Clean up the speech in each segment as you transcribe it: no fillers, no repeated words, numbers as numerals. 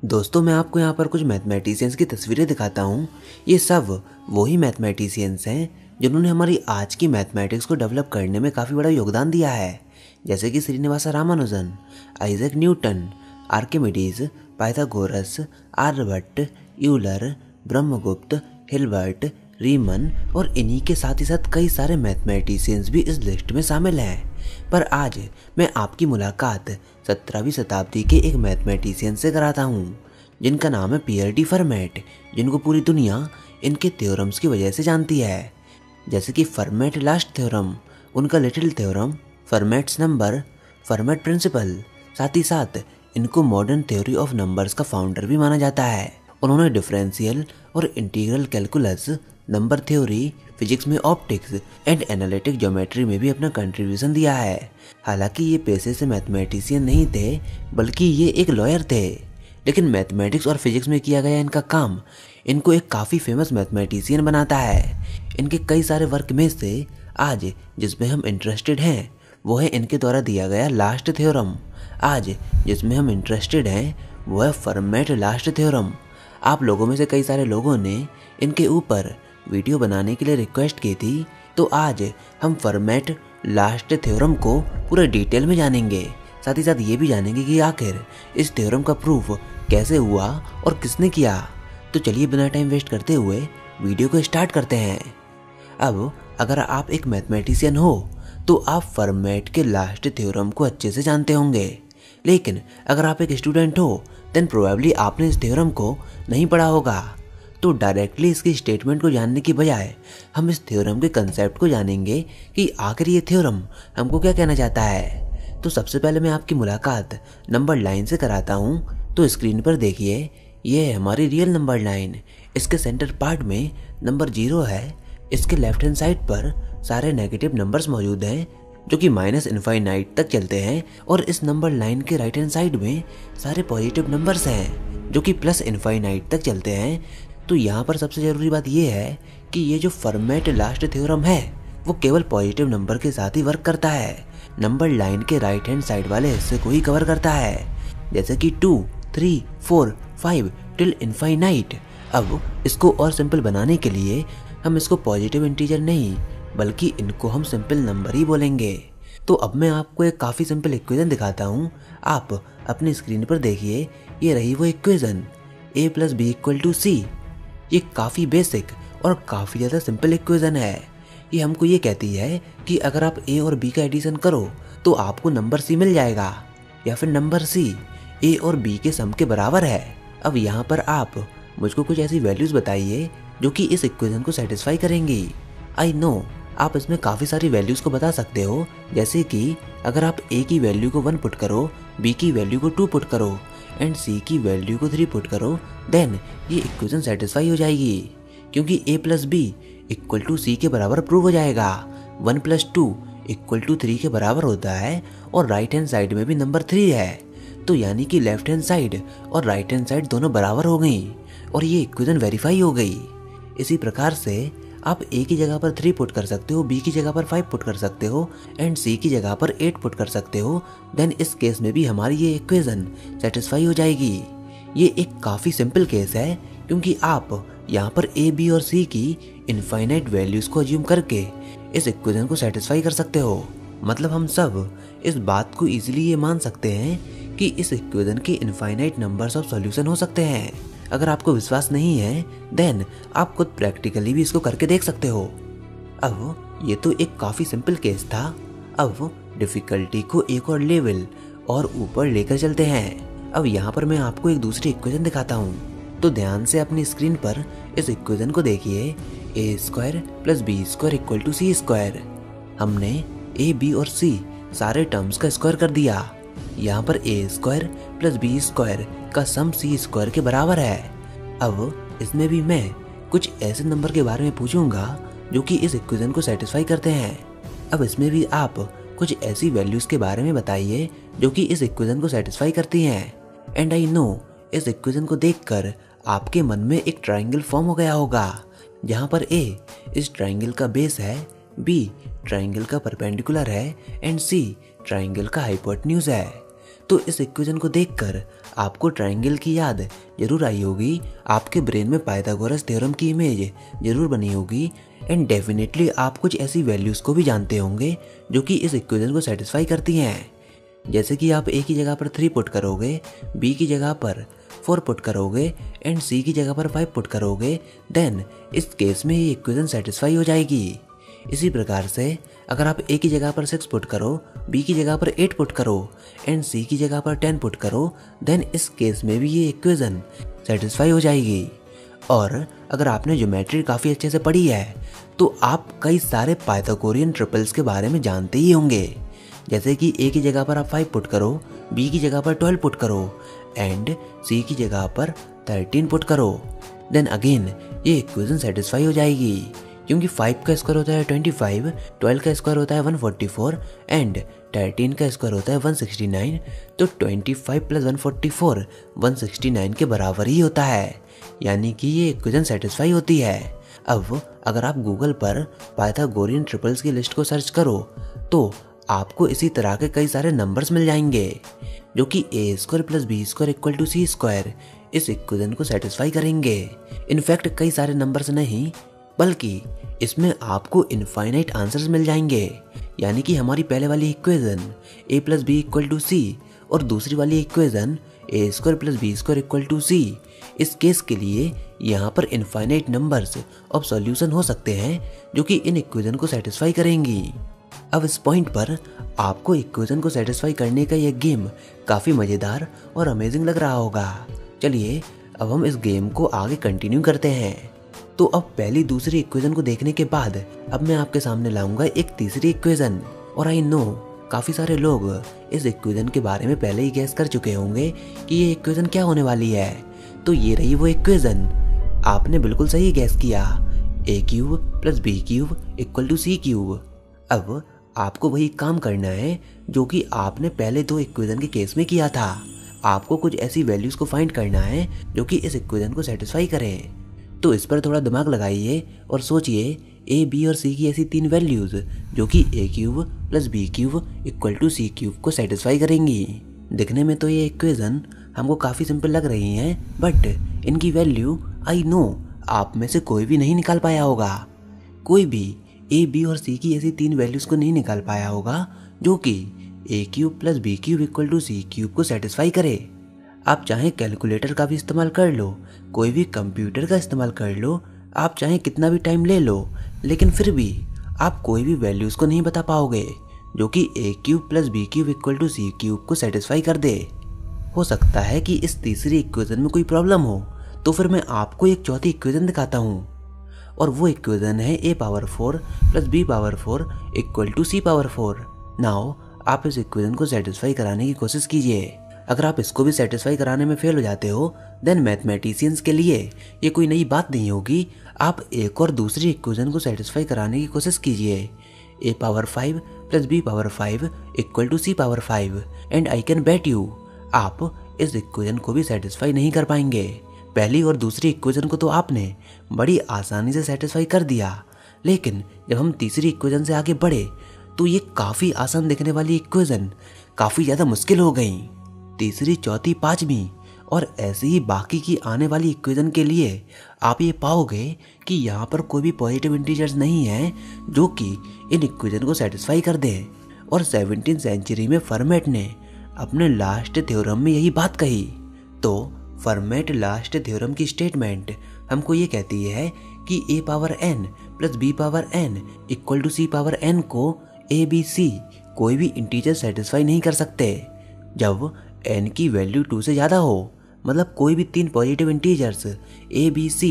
दोस्तों मैं आपको यहाँ पर कुछ मैथमेटिशियंस की तस्वीरें दिखाता हूँ। ये सब वही मैथमेटिशियंस हैं जिन्होंने हमारी आज की मैथमेटिक्स को डेवलप करने में काफ़ी बड़ा योगदान दिया है, जैसे कि Srinivasa Ramanujan, Isaac Newton, Archimedes, Pythagoras, Aryabhata, Euler, Brahmagupta, Hilbert, Riemann और इन्हीं के साथ ही साथ कई सारे मैथमेटिशियंस भी इस लिस्ट में शामिल हैं। पर आज मैं आपकी मुलाकात 17वीं शताब्दी के एक मैथमेटिशियन से कराता हूँ जिनका नाम है पियर डी फर्मेट, जिनको पूरी दुनिया इनके थ्योरम्स की वजह से जानती है, जैसे कि फर्मेट लास्ट थ्योरम, उनका little theorem, Fermat's number, Fermat principle. साथ ही साथ इनको मॉडर्न थ्योरी ऑफ नंबर्स का फाउंडर भी माना जाता है। उन्होंने डिफरेंशियल और integral calculus, number theory, physics में ऑप्टिक्स एंड एनालिटिक ज्योमेट्री में भी अपना कंट्रीब्यूशन दिया है। हालांकि ये पेशे से मैथमेटिशियन नहीं थे, बल्कि ये एक लॉयर थे, लेकिन मैथमेटिक्स और फिजिक्स में किया गया इनका काम इनको एक काफ़ी फेमस मैथमेटिशियन बनाता है। इनके कई सारे वर्क में से आज जिसमें हम इंटरेस्टेड हैं वो है इनके द्वारा दिया गया लास्ट थ्योरम। आज जिसमें हम इंटरेस्टेड हैं वो है फर्मेट लास्ट थ्योरम। आप लोगों में से कई सारे लोगों ने इनके ऊपर वीडियो बनाने के लिए रिक्वेस्ट की थी, तो आज हम फर्मेट लास्ट थ्योरम को पूरे डिटेल में जानेंगे। साथ ही साथ ये भी जानेंगे कि आखिर इस थ्योरम का प्रूफ कैसे हुआ और किसने किया। तो चलिए बिना टाइम वेस्ट करते हुए वीडियो को स्टार्ट करते हैं। अब अगर आप एक मैथमेटिशियन हो तो आप फर्मेट के लास्ट थ्योरम को अच्छे से जानते होंगे, लेकिन अगर आप एक स्टूडेंट हो देन प्रोबेबली आपने इस थ्योरम को नहीं पढ़ा होगा। तो डायरेक्टली इसकी स्टेटमेंट को जानने की बजाय हम इस थ्योरम के कंसेप्ट को जानेंगे कि आखिर ये थ्योरम हमको क्या कहना चाहता है। तो सबसे पहले मैं आपकी मुलाकात नंबर लाइन से कराता हूँ। तो स्क्रीन पर देखिए, ये है हमारी रियल नंबर लाइन। इसके सेंटर पार्ट में नंबर 0 है। इसके लेफ्ट हैंड साइड पर सारे नेगेटिव नंबर्स मौजूद हैं जो कि माइनस इनफाइनाइट तक चलते हैं, और इस नंबर लाइन के राइट हैंड साइड में सारे पॉजिटिव नंबर्स हैं जो कि प्लस इनफाइनाइट तक चलते हैं। तो यहाँ पर सबसे ज़रूरी बात यह है कि ये जो फर्मेट लास्ट थ्योरम है वो केवल पॉजिटिव नंबर के साथ ही वर्क करता है, नंबर लाइन के राइट हैंड साइड वाले हिस्से को ही कवर करता है, जैसे कि 2, 3, 4, 5 टिल इनफाइनाइट। अब इसको और सिंपल बनाने के लिए हम इसको पॉजिटिव इंटीजर नहीं बल्कि इनको हम सिंपल नंबर ही बोलेंगे। तो अब मैं आपको एक काफ़ी सिंपल इक्वेशन दिखाता हूँ। आप अपनी स्क्रीन पर देखिए, ये रही वो इक्वेशन a + b = c। ये काफ़ी बेसिक और काफ़ी ज़्यादा सिंपल इक्वेशन है। ये हमको ये कहती है कि अगर आप a और b का एडिशन करो तो आपको नंबर c मिल जाएगा, या फिर नंबर c a और b के सम के बराबर है। अब यहाँ पर आप मुझको कुछ ऐसी वैल्यूज़ बताइए जो कि इस इक्वेशन को सेटिस्फाई करेंगी। आई नो आप इसमें काफ़ी सारी वैल्यूज़ को बता सकते हो, जैसे कि अगर आप a की वैल्यू को 1 पुट करो, b की वैल्यू को 2 पुट करो एंड c की वैल्यू को 3 पुट करो, देन ये इक्वेशन सेटिस्फाई हो जाएगी, क्योंकि a + b = c के बराबर प्रूव हो जाएगा। 1 + 2 = 3 के बराबर होता है, और राइट हैंड साइड में भी नंबर 3 है। तो यानी कि लेफ्ट हैंड साइड और राइट हैंड साइड दोनों बराबर हो गई और ये इक्वेशन वेरीफाई हो गई। इसी प्रकार से आप a की जगह पर 3 पुट कर सकते हो, b की जगह पर 5 पुट कर सकते हो एंड c की जगह पर 8 पुट कर सकते हो। देन इस केस में भी हमारी ये इक्वेशन सेटिस्फाई हो जाएगी। ये एक काफ़ी सिंपल केस है, क्योंकि आप यहाँ पर a, b और c की इनफाइनाइट वैल्यूज़ को अज्यूम करके इस इक्वेशन को सेटिस्फाई कर सकते हो। मतलब हम सब इस बात को ईजिली ये मान सकते हैं कि इस इक्वेशन के इनफाइनाइट नंबर्स ऑफ सॉल्यूशन हो सकते हैं। अगर आपको विश्वास नहीं है देन आप खुद प्रैक्टिकली भी इसको करके देख सकते हो। अब ये तो एक काफ़ी सिंपल केस था। अब डिफ़िकल्टी को एक और लेवल और ऊपर लेकर चलते हैं। अब यहाँ पर मैं आपको एक दूसरी इक्वेशन दिखाता हूँ, तो ध्यान से अपनी स्क्रीन पर इस इक्वेशन को देखिए। a² + b² = c²। हमने a, b और c सारे टर्म्स का स्क्वायर कर दिया। यहाँ पर a² + b² का सम c² के बराबर है। अब इसमें भी मैं कुछ ऐसे नंबर के बारे में पूछूंगा जो कि इस इक्वेशन को सेटिस्फाई करते हैं। अब इसमें भी आप कुछ ऐसी वैल्यूज़ के बारे में बताइए जो कि इस इक्वेशन को सेटिस्फाई करती हैं। एंड आई नो इस इक्वेशन को देखकर आपके मन में एक ट्रायंगल फॉर्म हो गया होगा, जहाँ पर a इस ट्रायंगल का बेस है, b ट्रायंगल का परपेंडिकुलर है एंड c ट्रायंगल का हाइपोटेन्यूज है। तो इस इक्वेशन को देखकर आपको ट्रायंगल की याद जरूर आई होगी, आपके ब्रेन में पाइथागोरस थ्योरम की इमेज जरूर बनी होगी एंड डेफिनेटली आप कुछ ऐसी वैल्यूज़ को भी जानते होंगे जो कि इस इक्वेशन को सेटिस्फाई करती हैं। जैसे कि आप ए की जगह पर 3 पुट करोगे, बी की जगह पर 4 पुट करोगे एंड सी की जगह पर 5 पुट करोगे, देन इस केस में ये इक्वेशन सेटिस्फाई हो जाएगी। इसी प्रकार से अगर आप ए की जगह पर 6 पुट करो, बी की जगह पर 8 पुट करो एंड सी की जगह पर 10 पुट करो, देन इस केस में भी ये इक्वेशन सेटिस्फाई हो जाएगी। और अगर आपने ज्योमेट्री काफ़ी अच्छे से पढ़ी है तो आप कई सारे पाइथागोरियन ट्रिपल्स के बारे में जानते ही होंगे। जैसे कि ए की जगह पर आप 5 पुट करो, बी की जगह पर 12 पुट करो एंड सी की जगह पर 13 पुट करो, देन अगेन ये इक्वेशन सेटिस्फाई हो जाएगी। क्योंकि 5 का स्क्वायर होता है 25, 12 का स्क्वायर होता है 144 एंड 13 का स्क्वायर होता है 169, तो 25 प्लस 144 169 के बराबर ही होता है, यानी कि ये इक्वेशन सेटिस्फाई होती है। अब अगर आप गूगल पर पाइथागोरियन ट्रिपल्स की लिस्ट को सर्च करो तो आपको इसी तरह के कई सारे नंबर्स मिल जाएंगे जो कि a square plus b square equal to c square इस इक्वेशन को सेटिस्फाई करेंगे। इनफैक्ट कई सारे नंबर्स नहीं बल्कि इसमें आपको इनफाइनाइट आंसर्स मिल जाएंगे, यानी कि हमारी पहले वाली equation a plus b equal to c और दूसरी वाली equation a square plus b square equal to c, इस केस के लिए यहाँ पर इनफाइनाइट नंबर्स ऑफ सॉल्यूशन हो सकते हैं जो कि इन इक्वेशन को सेटिस्फाई करेंगी। अब इस पॉइंट पर आपको इक्वेशन को सेटिस्फाई करने का यह गेम काफ़ी मज़ेदार और अमेजिंग लग रहा होगा। चलिए अब हम इस गेम को आगे कंटिन्यू करते हैं। तो अब पहली दूसरी इक्वेशन को देखने के बाद अब मैं आपके सामने लाऊंगा एक तीसरी इक्वेशन। और आई नो काफ़ी सारे लोग इस इक्वेशन के बारे में पहले ही गैस कर चुके होंगे कि ये इक्वेशन क्या होने वाली है। तो ये रही वो इक्वेशन, आपने बिल्कुल सही गैस किया, a cube plus b cube equal to c cube. अब आपको वही काम करना है जो कि आपने पहले 2 इक्वेशन के केस में किया था। आपको कुछ ऐसी वैल्यूज़ को फाइंड करना है जो कि इस इक्वेशन को सेटिस्फाई करें। तो इस पर थोड़ा दिमाग लगाइए और सोचिए ए, बी और सी की ऐसी 3 वैल्यूज़ जो कि a cube plus b cube equal to c cube को सेटिस्फाई करेंगी। दिखने में तो ये इक्वेशन हमको काफ़ी सिंपल लग रही हैं, बट इनकी वैल्यू आई नो आप में से कोई भी नहीं निकाल पाया होगा। कोई भी ए, बी और सी की ऐसी 3 वैल्यूज़ को नहीं निकाल पाया होगा जो कि a cube plus b cube equal to c cube को सेटिस्फाई करे। आप चाहे कैलकुलेटर का भी इस्तेमाल कर लो, कोई भी कंप्यूटर का इस्तेमाल कर लो, आप चाहे कितना भी टाइम ले लो, लेकिन फिर भी आप कोई भी वैल्यूज़ को नहीं बता पाओगे जो कि a cube plus b cube equal to c cube को सेटिस्फाई कर दे। हो सकता है कि इस तीसरी इक्वेशन में कोई प्रॉब्लम हो, तो फिर मैं आपको एक चौथी इक्वेशन दिखाता हूँ और वो इक्वेशन है a power 4 plus b power 4 equal to c power 4। Now आप इस इक्वेशन को सेटिस्फाई कराने की कोशिश कीजिए। अगर आप इसको भी सेटिस्फाई कराने में फेल हो जाते हो देन मैथमेटिशियंस के लिए ये कोई नई बात नहीं होगी। आप एक और दूसरी इक्वेशन को सेटिस्फाई कराने की कोशिश कीजिए, a power 5 plus b power 5 equal to c power 5 and I can bet you आप इस इक्वेशन को भी सेटिस्फाई नहीं कर पाएंगे। पहली और दूसरी इक्वेशन को तो आपने बड़ी आसानी से सेटिस्फाई कर दिया, लेकिन जब हम तीसरी इक्वेशन से आगे बढ़े तो ये काफ़ी आसान दिखने वाली इक्वेशन काफ़ी ज़्यादा मुश्किल हो गई। तीसरी, चौथी, पाँचवीं और ऐसे ही बाकी की आने वाली इक्वेशन के लिए आप ये पाओगे कि यहाँ पर कोई भी पॉजिटिव इंटीजर्स नहीं है जो कि इन इक्वेशन को सेटिस्फाई कर दे। और 17वीं सेंचुरी में फर्मेट ने अपने लास्ट थ्योरम में यही बात कही। तो फर्मेट लास्ट थ्योरम की स्टेटमेंट हमको ये कहती है कि a power n plus b power n equal to c power n को a, b, c कोई भी इंटीजर सेटिस्फाई नहीं कर सकते जब n की वैल्यू 2 से ज़्यादा हो। मतलब कोई भी 3 positive integers a, b, c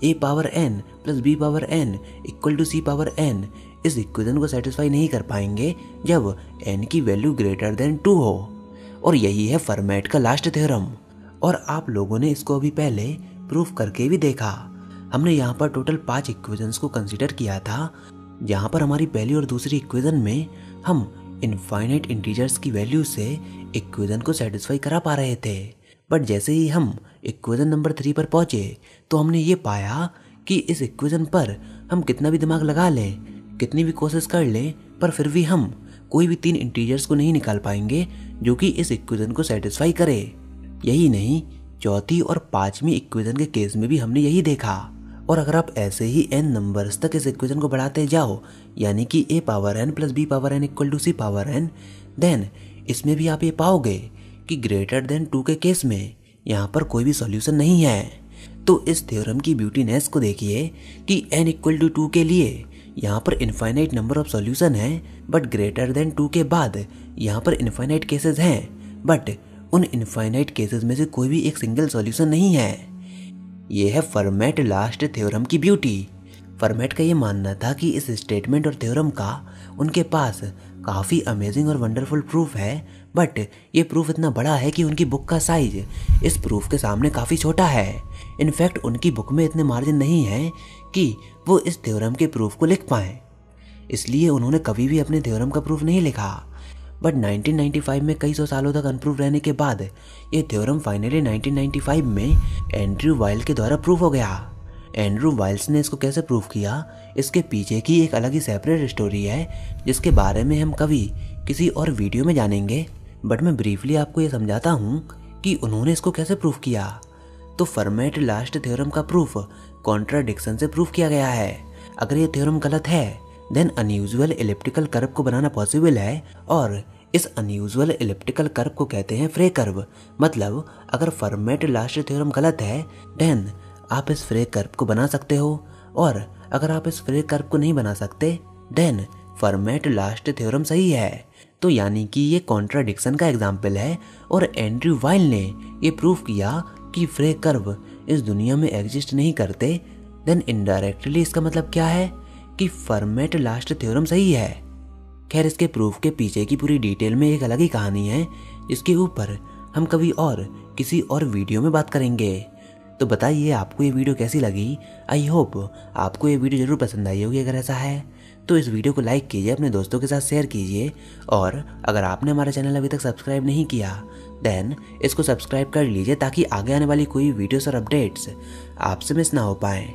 a power n plus b power n equal to c power n इस इक्वेशन को सेटिस्फाई नहीं कर पाएंगे जब n की वैल्यू ग्रेटर देन 2 हो। और यही है फर्मेट का लास्ट थ्योरम। और आप लोगों ने इसको अभी पहले प्रूफ करके भी देखा। हमने यहाँ पर टोटल 5 इक्वेशंस को कंसीडर किया था, जहाँ पर हमारी पहली और दूसरी इक्वेशन में हम इनफाइनाइट इंटीजर्स की वैल्यू से इक्वेशन को सेटिस्फाई करा पा रहे थे। बट जैसे ही हम इक्वेशन नंबर 3 पर पहुँचे तो हमने ये पाया कि इस इक्वेशन पर हम कितना भी दिमाग लगा लें, कितनी भी कोशिश कर लें, पर फिर भी हम कोई भी 3 इंटीजर्स को नहीं निकाल पाएंगे जो कि इस इक्वेशन को सेटिस्फाई करे। यही नहीं, चौथी और पांचवी इक्वेशन के केस में भी हमने यही देखा। और अगर आप ऐसे ही n नंबर्स तक इस इक्वेशन को बढ़ाते जाओ, यानी कि a power n plus b power n equal to c power n, then इसमें भी आप ये पाओगे कि ग्रेटर देन 2 के केस में यहाँ पर कोई भी सॉल्यूशन नहीं है। तो इस थ्योरम की ब्यूटीनेस को देखिए कि n इक्वल टू 2 के लिए यहाँ पर इनफाइनाइट नंबर ऑफ सॉल्यूशन है, बट ग्रेटर देन 2 के बाद यहाँ पर इनफाइनाइट केसेस हैं, बट उन इनफाइनाइट केसेस में से कोई भी एक सिंगल सॉल्यूशन नहीं है। ये है फर्मेट लास्ट थ्योरम की ब्यूटी। फर्मेट का ये मानना था कि इस स्टेटमेंट और थ्योरम का उनके पास काफ़ी अमेजिंग और वंडरफुल प्रूफ है, बट ये प्रूफ इतना बड़ा है कि उनकी बुक का साइज इस प्रूफ के सामने काफ़ी छोटा है। इनफैक्ट उनकी बुक में इतने मार्जिन नहीं है कि वो इस थ्योरम के प्रूफ को लिख पाएँ, इसलिए उन्होंने कभी भी अपने थ्योरम का प्रूफ नहीं लिखा। बट 1995 में कई सौ सालों तक अनप्रूव रहने के बाद ये थ्योरम फाइनली 1995 में एंड्रयू वाइल के द्वारा प्रूव हो गया। एंड्रयू वाइल्स ने इसको कैसे प्रूव किया, इसके पीछे की एक अलग ही सेपरेट स्टोरी है, जिसके बारे में हम कभी किसी और वीडियो में जानेंगे। बट मैं ब्रीफली आपको ये समझाता हूँ कि उन्होंने इसको कैसे प्रूव किया। तो फर्मेट लास्ट थ्योरम का प्रूफ कॉन्ट्राडिक्शन से प्रूव किया गया है। अगर ये थ्योरम गलत है, देन अनयूजुअल एलिप्टिकल कर्व को बनाना पॉसिबल है, और इस अनयूजुअल एलिप्टिकल कर्व को कहते हैं फ्रे कर्व। मतलब अगर फर्मेट लास्ट थ्योरम गलत है, देन आप इस फ्रे कर्व को बना सकते हो, और अगर आप इस फ्रे कर्व को नहीं बना सकते, देन फर्मेट लास्ट थ्योरम सही है। तो यानी कि ये कॉन्ट्राडिक्शन का एग्जाम्पल है, और एंड्रयू वाइल ने ये प्रूव किया कि फ्रे कर्व इस दुनिया में एग्जिस्ट नहीं करते। देन इनडायरेक्टली इसका मतलब क्या है कि फर्मेट लास्ट थ्योरम सही है। खैर, इसके प्रूफ के पीछे की पूरी डिटेल में एक अलग ही कहानी है, जिसके ऊपर हम कभी और किसी और वीडियो में बात करेंगे। तो बताइए आपको ये वीडियो कैसी लगी। आई होप आपको ये वीडियो जरूर पसंद आई होगी। अगर ऐसा है तो इस वीडियो को लाइक कीजिए, अपने दोस्तों के साथ शेयर कीजिए, और अगर आपने हमारा चैनल अभी तक सब्सक्राइब नहीं किया, देन इसको सब्सक्राइब कर लीजिए ताकि आगे आने वाली कोई वीडियोस और अपडेट्स आपसे मिस ना हो पाएँ।